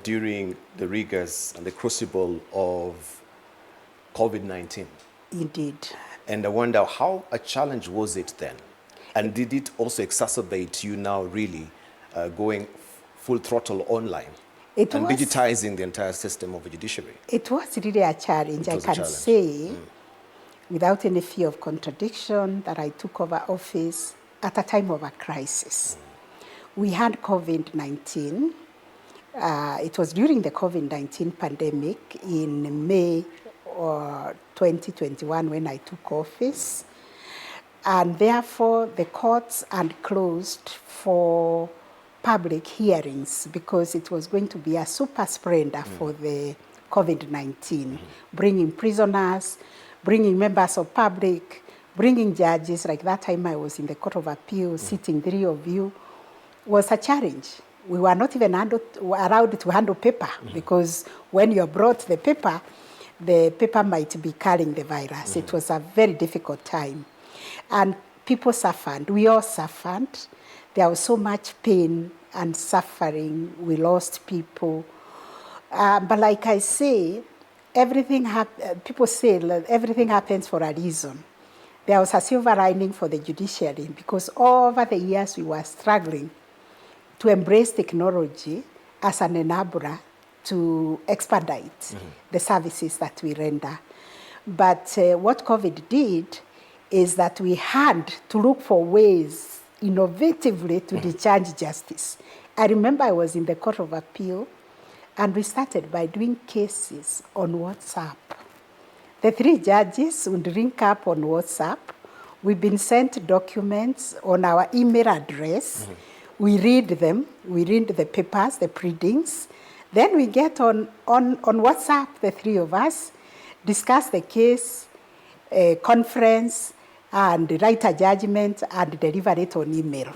during the rigors and the crucible of COVID-19. Indeed. And I wonder, how a challenge was it then? And did it also exacerbate you now really going full throttle online and digitizing the entire system of the judiciary? It was really a challenge. I can say, without any fear of contradiction, that I took over office at a time of a crisis. We had COVID-19. It was during the COVID-19 pandemic in May 2021 when I took office. And therefore, the courts had closed for public hearings because it was going to be a super spreader for the COVID-19, bringing prisoners, bringing members of public, bringing judges. Like that time I was in the Court of Appeal, sitting 3 of you, was a challenge. We were not even allowed to handle paper because when you brought the paper might be carrying the virus. It was a very difficult time. And people suffered. We all suffered. There was so much pain and suffering. We lost people. But like I say, people say everything happens for a reason. There was a silver lining for the judiciary because over the years we were struggling to embrace technology as an enabler to expedite the services that we render. But what COVID did is that we had to look for ways innovatively to discharge justice. I remember I was in the Court of Appeal and we started by doing cases on WhatsApp. The 3 judges would link up on WhatsApp. We've been sent documents on our email address. We read them, we read the papers, the pleadings. Then we get on WhatsApp, the 3 of us, discuss the case, conference, and write a judgment and deliver it on email.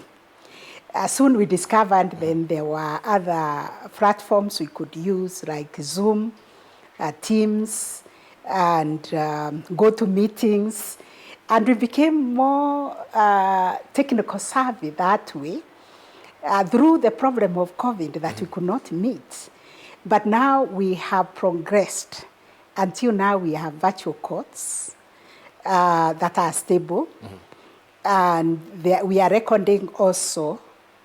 Soon we discovered then there were other platforms we could use like Zoom, Teams, and GoToMeetings. And we became more technical savvy that way through the problem of COVID that we could not meet. But now we have progressed. Until now we have virtual courts that are stable. And we are recording also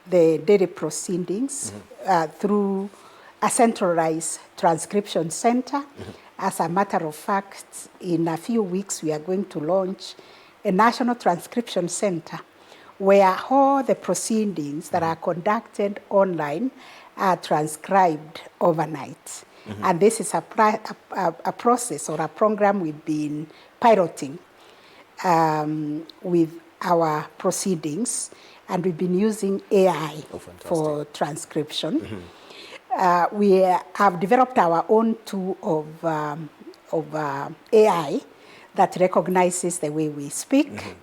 the daily proceedings through a centralized transcription center. As a matter of fact, in a few weeks we are going to launch a national transcription center where all the proceedings that are conducted online are transcribed overnight. And this is a process or a program we've been piloting with our proceedings, and we've been using AI for transcription. We have developed our own tool of AI that recognizes the way we speak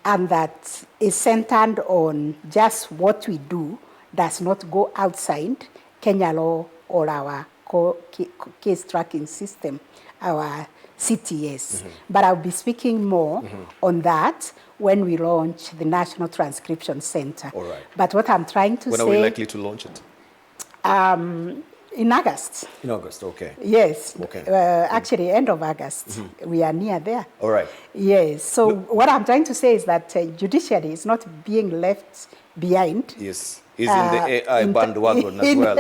and that is centered on just what we do, does not go outside Kenya law or our case tracking system, our CTS. But I'll be speaking more on that when we launch the National Transcription Center. All right. But what I'm trying to say... When are we likely to launch it? In August. In August, okay. Yes. Okay. Actually, end of August. We are near there. All right. Yes. So what I'm trying to say is that judiciary is not being left behind. Yes. Is in the AI bandwagon as well.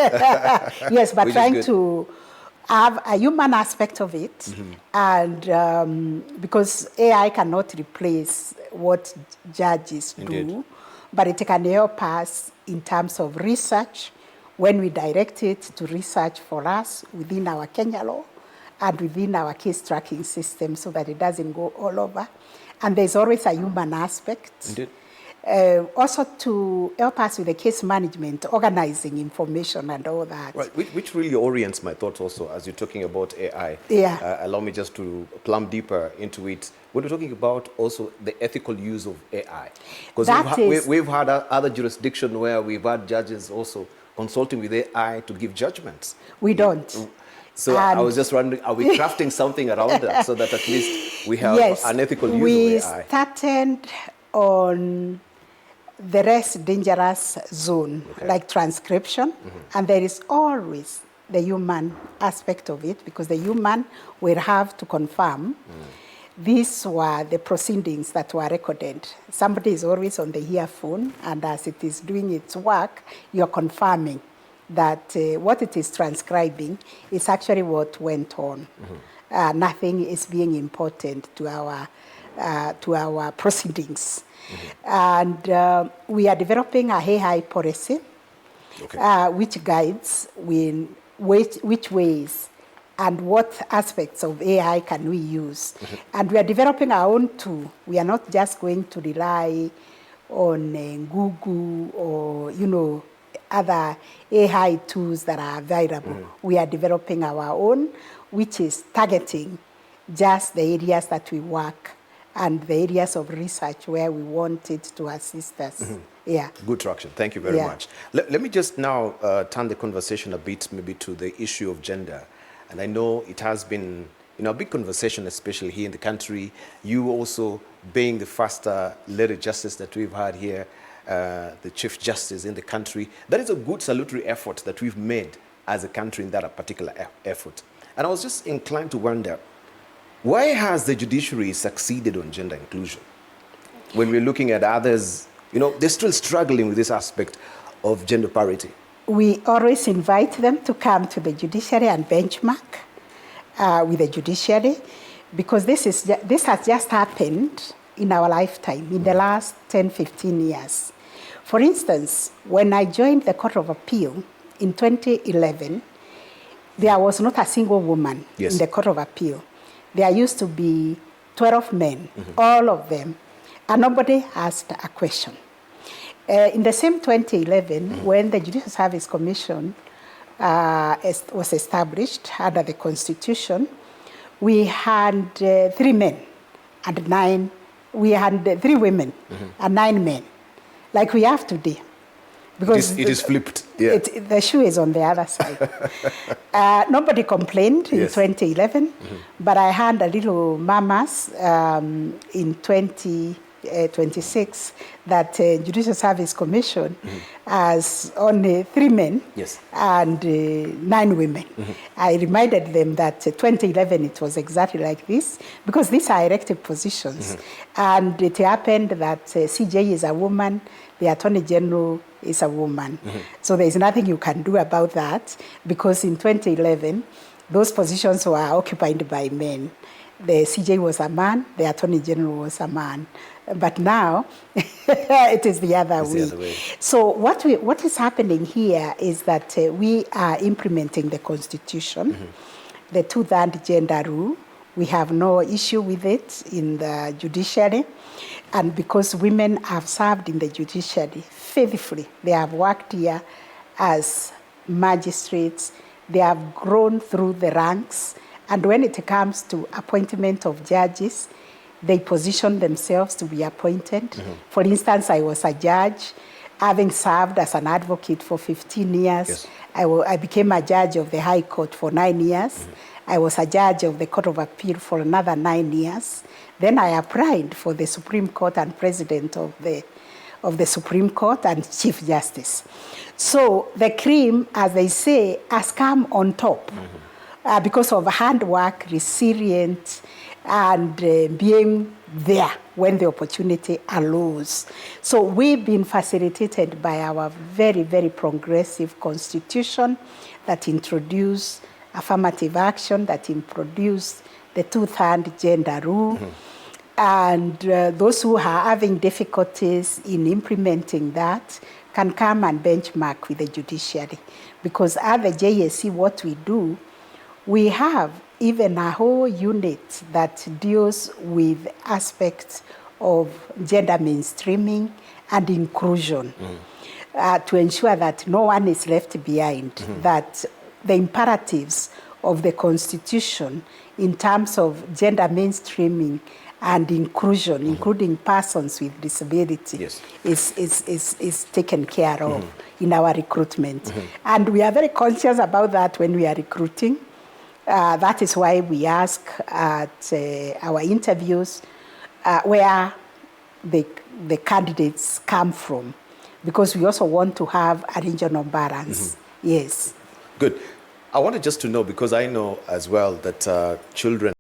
Yes, but trying to have a human aspect of it. And because AI cannot replace what judges do, but it can help us in terms of research when we direct it to research for us within our Kenya law and within our case tracking system so that it doesn't go all over. And there's always a human aspect. Indeed. Also to help us with the case management, organizing information and all that. Right, which really orients my thoughts also as you're talking about AI. Yeah. Allow me just to plumb deeper into it. When we're talking about also the ethical use of AI. Because we've had other jurisdictions where we've had judges also consulting with AI to give judgments. We don't. So I was just wondering, are we crafting something around that so that at least we have an ethical use of AI? We started on the less dangerous zone, like transcription, and there is always the human aspect of it, because the human will have to confirm these were the proceedings that were recorded. Somebody is always on the earphone, and as it is doing its work, you're confirming that what it is transcribing is actually what went on. Nothing is being important to our proceedings. And we are developing a AI policy, which guides which ways and what aspects of AI can we use. And we are developing our own tool. We are not just going to rely on Google or, other AI tools that are available. We are developing our own, which is targeting just the areas that we work and the areas of research where we want it to assist us. Yeah. Good traction. Thank you very much. Let me just now turn the conversation a bit maybe to the issue of gender. And I know it has been a big conversation, especially here in the country. You also being the first lady justice that we've had here, the Chief Justice in the country. That is a good salutary effort that we've made as a country in that particular effort. And I was just inclined to wonder, why has the judiciary succeeded on gender inclusion? When we're looking at others, they're still struggling with this aspect of gender parity. We always invite them to come to the judiciary and benchmark with the judiciary, because this has just happened in our lifetime, in the last 10, 15 years. For instance, when I joined the Court of Appeal in 2011, there was not a single woman in the Court of Appeal. There used to be 12 men, all of them, and nobody asked a question. In the same 2011, when the Judicial Service Commission was established under the Constitution, we had 3 men and 9, we had 3 women and 9 men, like we have today. Because it is flipped. Yeah. The shoe is on the other side. Nobody complained in 2011, but I had a little mamas in 2026 that Judicial Service Commission has only 3 men and 9 women. I reminded them that 2011 it was exactly like this, because these are elected positions. And it happened that CJ is a woman, the Attorney General is a woman. So there is nothing you can do about that, because in 2011, those positions were occupied by men. The CJ was a man, the Attorney General was a man. But now, it is the other way. So what is happening here is that we are implementing the Constitution, the 2/3 gender rule. We have no issue with it in the judiciary. And because women have served in the judiciary faithfully, they have worked here as magistrates, they have grown through the ranks. And when it comes to appointment of judges, they position themselves to be appointed. For instance, I was a judge, having served as an advocate for 15 years. I became a judge of the High Court for 9 years. I was a judge of the Court of Appeal for another 9 years. Then I applied for the Supreme Court and President of the Supreme Court and Chief Justice. So the cream, as they say, has come on top because of hard work, resilience, and being there when the opportunity allows. So we've been facilitated by our very, very progressive Constitution that introduced affirmative action, that introduced the 2/3 gender rule. And those who are having difficulties in implementing that can come and benchmark with the judiciary. Because at the JSC, what we do, we have even a whole unit that deals with aspects of gender mainstreaming and inclusion to ensure that no one is left behind, that the imperatives of the Constitution in terms of gender mainstreaming and inclusion, including persons with disability, is taken care of in our recruitment. And we are very conscious about that when we are recruiting. That is why we ask at our interviews where the candidates come from, because we also want to have a regional balance. Yes. Good. I wanted just to know, because I know as well that children